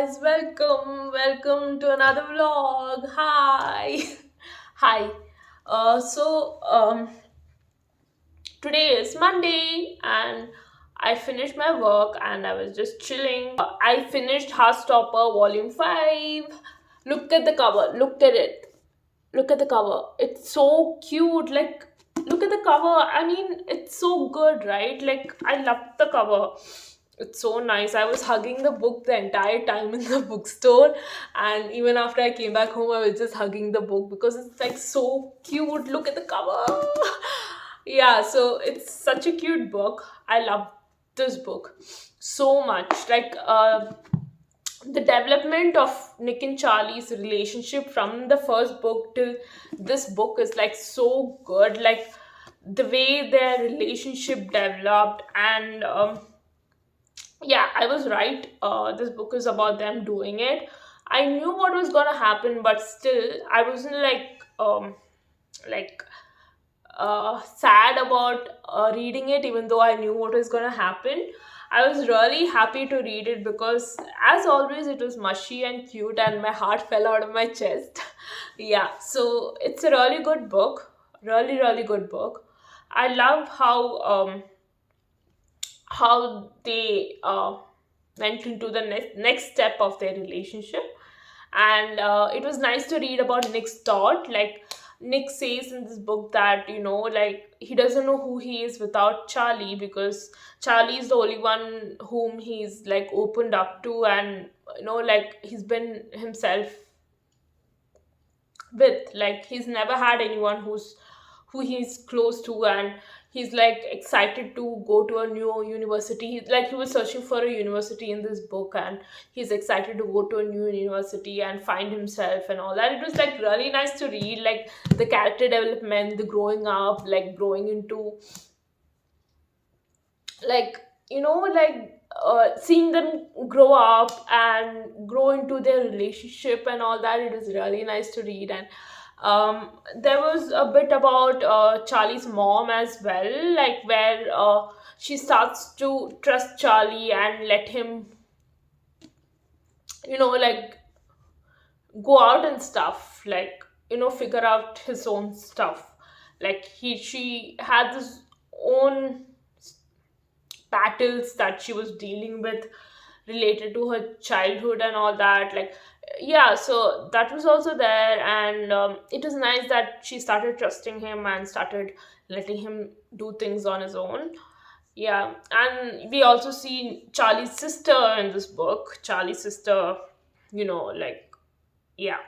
guys, welcome to another vlog. Hi. Hi. Today is Monday and I finished my work and I was just chilling. I finished Heartstopper Volume 5. Look at the cover. Look at it. Look at the cover. It's so cute. Like, look at the cover. I mean, it's so good, right? Like, I love the cover. It's so nice. I was hugging the book the entire time in the bookstore, and even after I came back home, I was just hugging the book because it's like so cute. Look at the cover. Yeah, so it's such a cute book. I love this book so much. The development of Nick and Charlie's relationship from the first book to this book is like so good. Like the way their relationship developed, and yeah, I was right. This book is about them doing it. I knew what was gonna happen, but still, I wasn't like sad about reading it, even though I knew what was gonna happen. I was really happy to read it because, as always, it was mushy and cute, and my heart fell out of my chest. Yeah, so it's a really good book, really good book. I love how they went into the next step of their relationship, and it was nice to read about Nick's thought. Like, Nick says in this book that, like, he doesn't know who he is without Charlie, because Charlie is the only one whom he's like opened up to, and like, he's been himself with. Like, he's never had anyone who he's close to, and he's like excited to go to a new university. Like, he was searching for a university in this book, and he's excited to go to a new university and find himself and all that. It was like really nice to read, like the character development, the growing up, like growing into, like, seeing them grow up and grow into their relationship and all that. It was really nice to read. And there was a bit about Charlie's mom as well, like where she starts to trust Charlie and let him, like, go out and stuff, like, figure out his own stuff. Like, she had this own battles that she was dealing with related to her childhood and all that. Like, yeah, so that was also there. And it was nice that she started trusting him and started letting him do things on his own. Yeah, and we also see Charlie's sister in this book. Charlie's sister, like, yeah,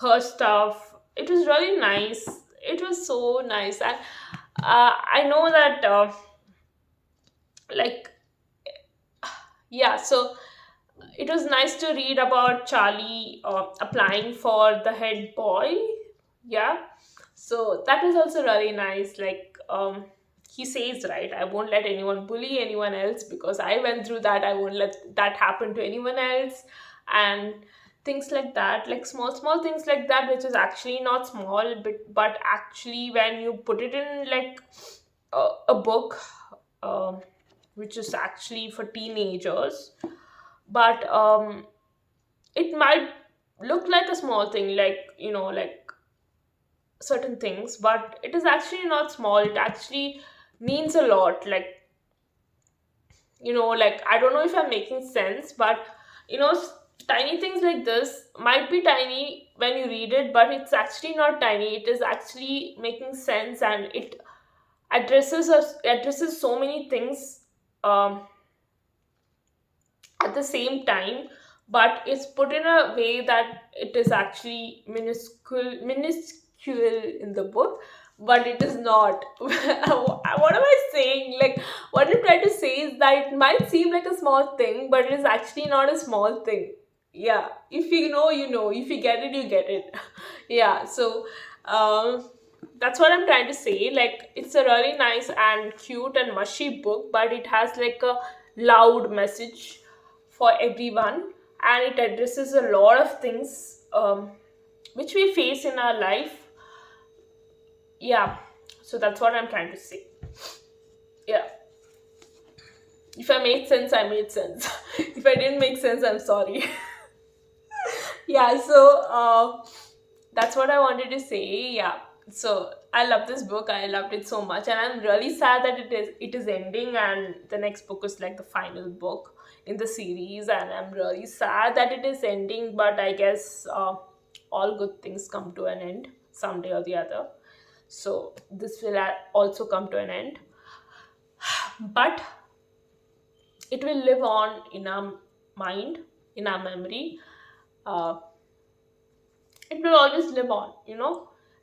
her stuff. It was really nice. It was so nice. And I know that like, yeah, so it was nice to read about Charlie applying for the head boy. Yeah, so that was also really nice. Like, he says, right, I won't let anyone bully anyone else because I went through that. I won't let that happen to anyone else. And things like that, like small things like that, which is actually not small, but actually, when you put it in like a book, um, which is actually for teenagers, but it might look like a small thing, like, like certain things, but it is actually not small. It actually means a lot. Like, like, I don't know if I'm making sense, but tiny things like this might be tiny when you read it, but it's actually not tiny. It is actually making sense, and it addresses so many things um at the same time, but it's put in a way that it is actually minuscule in the book, but it is not. What am I saying? Like, what I'm trying to say is that it might seem like a small thing, but it is actually not a small thing. Yeah, if you know, you know. If you get it, you get it. Yeah, so that's what I'm trying to say. Like, it's a really nice and cute and mushy book, but it has like a loud message for everyone, and it addresses a lot of things which we face in our life. Yeah, so that's what I'm trying to say. Yeah, if I made sense, I made sense. If I didn't make sense, I'm sorry. Yeah, so that's what I wanted to say. Yeah, so I love this book. I loved it so much, and I'm really sad that it is ending, and the next book is like the final book in the series, and I'm really sad that it is ending. But I guess all good things come to an end someday or the other. So this will also come to an end, but it will live on in our mind, in our memory. Uh, it will always live on,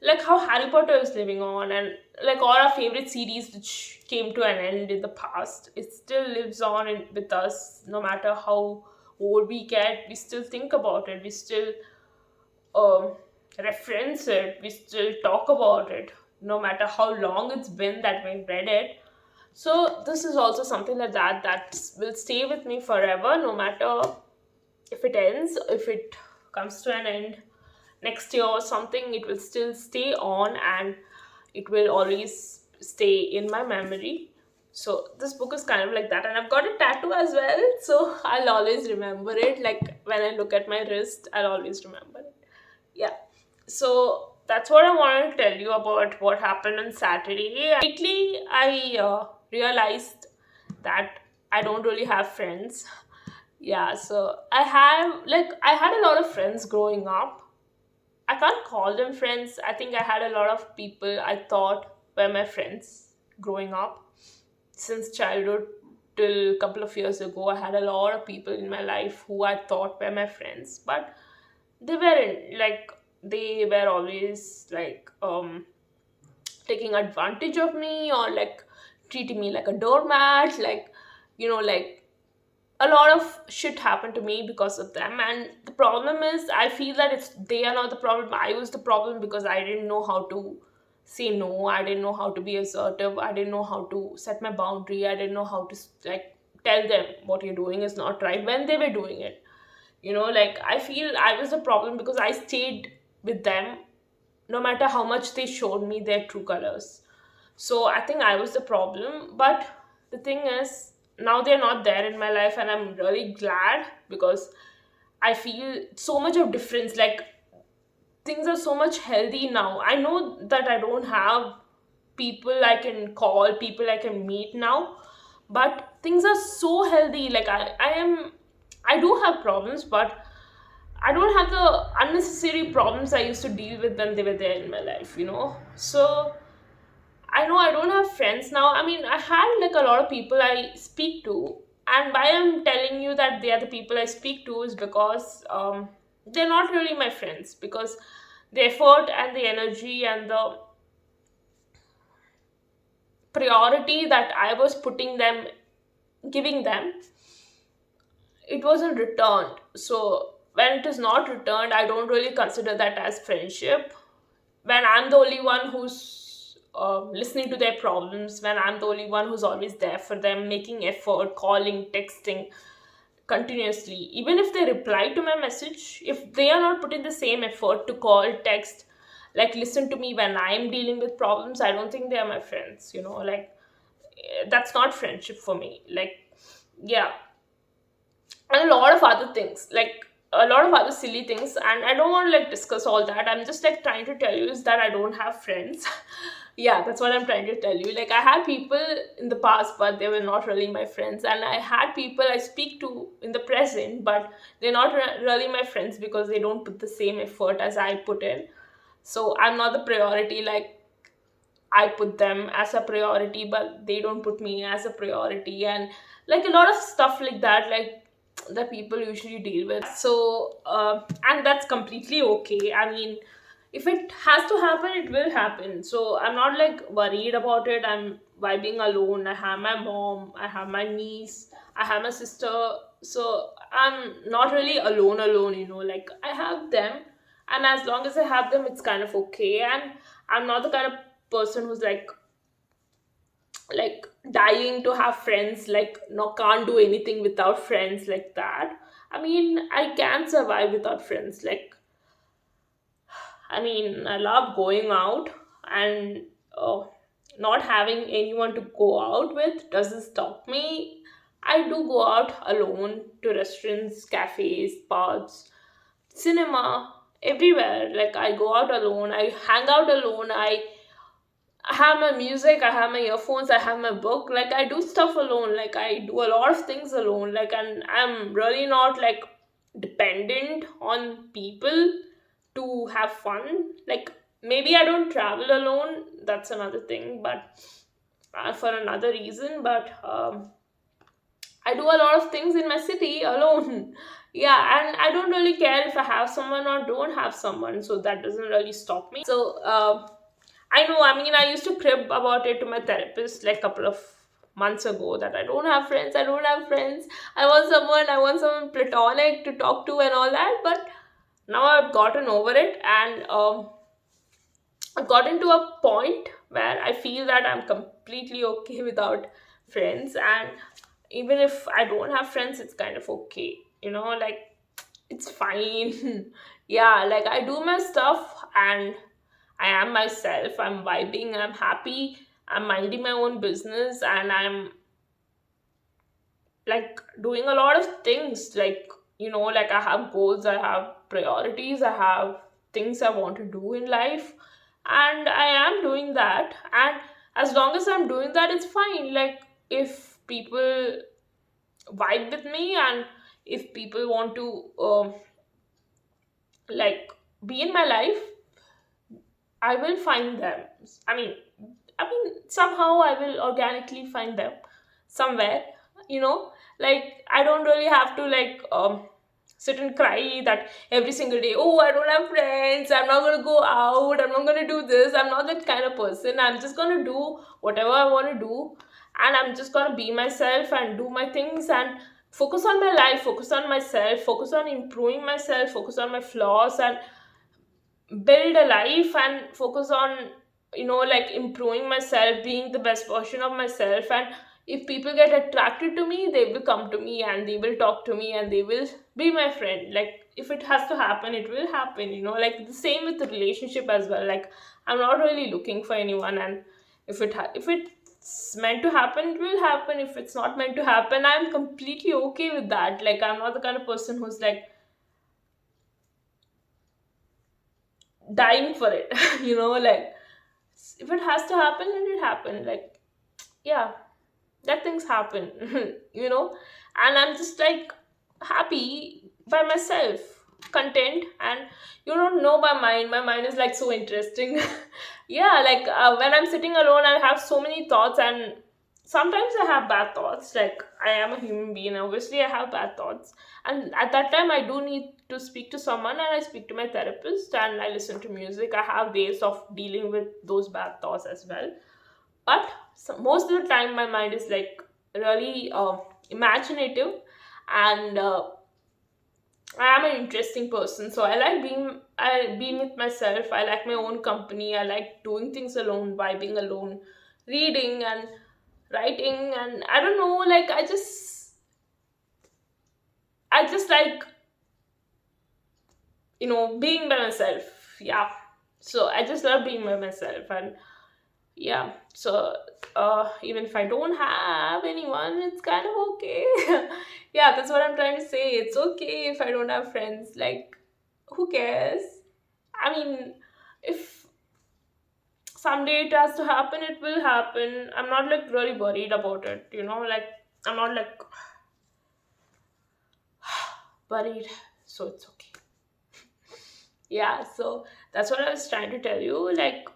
like how Harry Potter is living on, and like all our favorite series which came to an end in the past, it still lives on with us. No matter how old we get, we still think about it, we still um, reference it, we still talk about it, no matter how long it's been that we've read it. So this is also something like that will stay with me forever, no matter if it ends, if it comes to an end next year or something, it will still stay on, and it will always stay in my memory. So this book is kind of like that, and I've got a tattoo as well, so I'll always remember it. Like when I look at my wrist, I'll always remember it. Yeah, so that's what I wanted to tell you about what happened on Saturday. Lately I realized that I don't really have friends. Yeah, so I had a lot of friends growing up. I can't call them friends. I think I had a lot of people I thought were my friends growing up. Since childhood till a couple of years ago, I had a lot of people in my life who I thought were my friends, but they weren't. Like they were always like taking advantage of me, or like treating me like a doormat, like like a lot of shit happened to me because of them. And the problem is, I feel that it's they are not the problem, I was the problem, because I didn't know how to say no, I didn't know how to be assertive, I didn't know how to set my boundary, I didn't know how to like tell them what you're doing is not right when they were doing it. Like I feel I was the problem because I stayed with them no matter how much they showed me their true colors. So I think I was the problem. But the thing is, now they're not there in my life, and I'm really glad, because I feel so much of difference. Like things are so much healthy now. I know that I don't have people I can call, people I can meet now, but things are so healthy. Like I do have problems, but I don't have the unnecessary problems I used to deal with when they were there in my life. So I know I don't have friends now. I mean, I had like a lot of people I speak to, and why I'm telling you that they are the people I speak to is because they're not really my friends, because the effort and the energy and the priority that I was giving them, it wasn't returned. So when it is not returned, I don't really consider that as friendship. When I'm the only one who's listening to their problems, when I'm the only one who's always there for them, making effort, calling, texting continuously, even if they reply to my message, if they are not putting the same effort to call, text, like listen to me when I'm dealing with problems, I don't think they are my friends. Like that's not friendship for me. Like, yeah, and a lot of other things, like a lot of other silly things, and I don't want to like discuss all that. I'm just like trying to tell you is that I don't have friends. Yeah, that's what I'm trying to tell you. Like I had people in the past, but they were not really my friends, and I had people I speak to in the present, but they're not really my friends because they don't put the same effort as I put in. So I'm not the priority. Like I put them as a priority, but they don't put me as a priority, and like a lot of stuff like that, like that people usually deal with. So, and that's completely okay. I mean, if it has to happen, it will happen. So I'm not like worried about it. I'm vibing alone. I have my mom, I have my niece, I have my sister. So I'm not really alone. Like I have them, and as long as I have them, it's kind of okay. And I'm not the kind of person who's like dying to have friends, like no, can't do anything without friends, like that. I mean, I can survive without friends. Like, I mean, I love going out, and uh, not having anyone to go out with doesn't stop me. I do go out alone to restaurants, cafes, pubs, cinema, everywhere. Like I go out alone, I hang out alone, I have my music, I have my earphones, I have my book. Like I do stuff alone. Like I do a lot of things alone. Like, and I'm really not like dependent on people to have fun. Like maybe I don't travel alone. That's another thing, but for another reason. But I do a lot of things in my city alone. Yeah, and I don't really care if I have someone or don't have someone, so that doesn't really stop me. So I know, I mean, I used to crib about it to my therapist like a couple of months ago that I don't have friends, I don't have friends. I want someone platonic to talk to and all that. But now I've gotten over it, and I've gotten to a point where I feel that I'm completely okay without friends. And even if I don't have friends, it's kind of okay. Like it's fine. Yeah, like I do my stuff and I am myself. I'm vibing, I'm happy, I'm minding my own business, and I'm like doing a lot of things. Like, like I have goals, I have priorities, I have things I want to do in life, and I am doing that. And as long as I'm doing that, it's fine. Like, if people vibe with me, and if people want to like be in my life, I will find them. I mean, somehow I will organically find them somewhere. You know, like I don't really have to like sit and cry that every single day. Oh, I don't have friends. I'm not gonna go out. I'm not gonna do this. I'm not that kind of person. I'm just gonna do whatever I want to do, and I'm just gonna be myself and do my things and focus on my life, focus on myself, focus on improving myself, focus on my flaws, and build a life and focus on like improving myself, being the best version of myself. And if people get attracted to me, they will come to me and they will talk to me and they will be my friend. Like if it has to happen, it will happen. Like the same with the relationship as well. Like I'm not really looking for anyone, and if it's meant to happen, it will happen. If it's not meant to happen, I'm completely okay with that. Like I'm not the kind of person who's like dying for it. Like if it has to happen, then it happen. Like yeah, that things happen. And I'm just like happy by myself, content. And you don't know my mind is like so interesting. Yeah, like when I'm sitting alone, I have so many thoughts, and sometimes I have bad thoughts. Like I am a human being, obviously I have bad thoughts, and at that time I do need to speak to someone, and I speak to my therapist and I listen to music. I have ways of dealing with those bad thoughts as well. But most of the time my mind is like really imaginative, and I am an interesting person, so I being with myself. I like my own company. I like doing things alone, vibing alone, reading and writing. And I don't know, like I just like being by myself. Yeah, so I just love being by myself. And yeah, so even if I don't have anyone, it's kind of okay. Yeah, that's what I'm trying to say. It's okay if I don't have friends. Like who cares? I mean, if someday it has to happen, it will happen. I'm not like really worried about it. Like I'm not like worried, so it's okay. Yeah, so that's what I was trying to tell you. Like,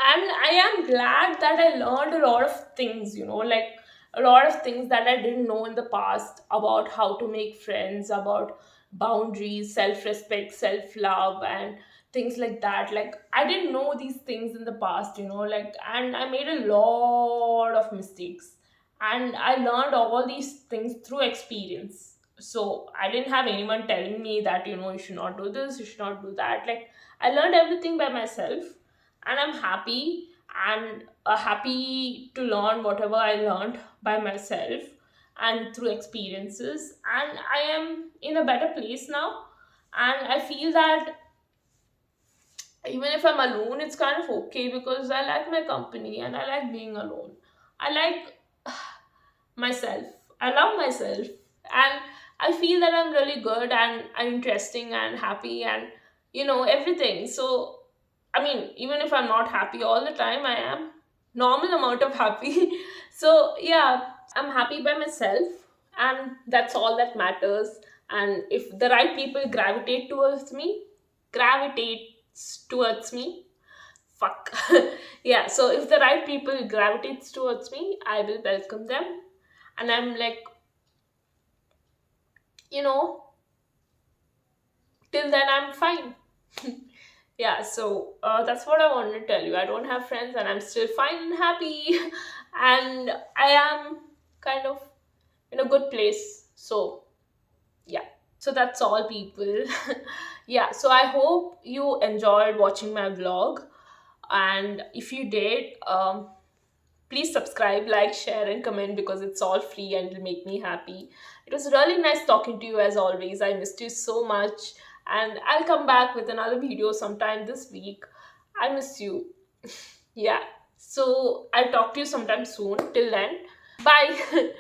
and I am glad that I learned a lot of things, like a lot of things that I didn't know in the past about how to make friends, about boundaries, self-respect, self-love, and things like that. Like I didn't know these things in the past, like, and I made a lot of mistakes, and I learned all these things through experience. So I didn't have anyone telling me that you should not do this, you should not do that. Like I learned everything by myself, and I'm happy, and happy to learn whatever I learned by myself and through experiences. And I am in a better place now, and I feel that even if I'm alone, it's kind of okay because I like my company and I like being alone. I like myself. I love myself, and I feel that I'm really good and I'm interesting and happy and everything. So I mean, even if I'm not happy all the time, I am normal amount of happy. So yeah, I'm happy by myself, and that's all that matters. And if the right people gravitates towards me, fuck. Yeah, so if the right people gravitates towards me, I will welcome them, and I'm like, you know, till then I'm fine. Yeah, so that's what I wanted to tell you. I don't have friends and I'm still fine and happy. And I am kind of in a good place. So yeah, so that's all, people. Yeah, so I hope you enjoyed watching my vlog, and if you did, please subscribe, like, share, and comment, because it's all free and it'll make me happy. It was really nice talking to you as always. I missed you so much, and I'll come back with another video sometime this week. I miss you. Yeah. So I'll talk to you sometime soon. Till then, bye.